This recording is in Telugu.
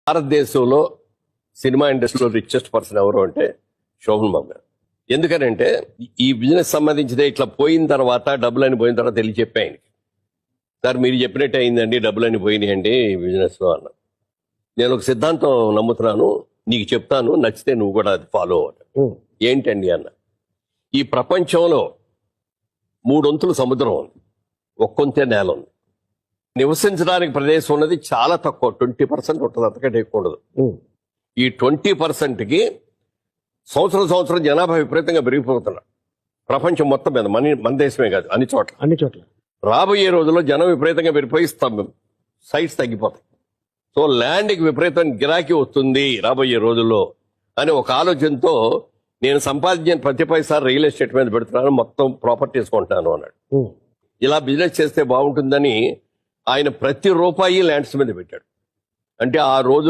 భారతదేశంలో సినిమా ఇండస్ట్రీలో రిచెస్ట్ పర్సన్ ఎవరు అంటే శోభన్ బాబు గారు. ఎందుకనంటే ఈ బిజినెస్ సంబంధించిదే ఇట్లా పోయిన తర్వాత డబ్బులని పోయిన తర్వాత తెలియ చెప్పి ఆయనకి, సార్ మీరు చెప్పినట్టు అయిందండి, డబ్బులని పోయినాయండి బిజినెస్లో అన్న. నేను ఒక సిద్ధాంతం నమ్ముతున్నాను, నీకు చెప్తాను, నచ్చితే నువ్వు కూడా అది ఫాలో అవ్వాలి. ఏంటండి అన్న, ఈ ప్రపంచంలో 3 వంతులు సముద్రం ఉంది, ఒక్కొంతే నేల ఉంది. నివసించడానికి ప్రదేశం ఉన్నది చాలా తక్కువ, 20% ఉంటుంది, అంతకంటే ఎక్కువ ఉండదు. ఈ 20%కి సంవత్సరం జనాభా విపరీతంగా పెరిగిపోతున్నారు ప్రపంచం మొత్తం మీద, మన దేశమే కాదు, అన్ని చోట్ల. రాబోయే రోజుల్లో జనం విపరీతంగా పెరిగిపోయి సైట్స్ తగ్గిపోతాయి. సో ల్యాండ్కి విపరీతం గిరాకీ వస్తుంది రాబోయే రోజుల్లో అని ఒక ఆలోచనతో నేను సంపాదించిన ప్రతి పైసా రియల్ ఎస్టేట్ మీద పెడుతున్నాను, మొత్తం ప్రాపర్టీస్ కొంటున్నాను అన్నాడు. ఇలా బిజినెస్ చేస్తే బాగుంటుందని ఆయన ప్రతి రూపాయి ల్యాండ్స్ మీద పెట్టాడు. అంటే ఆ రోజు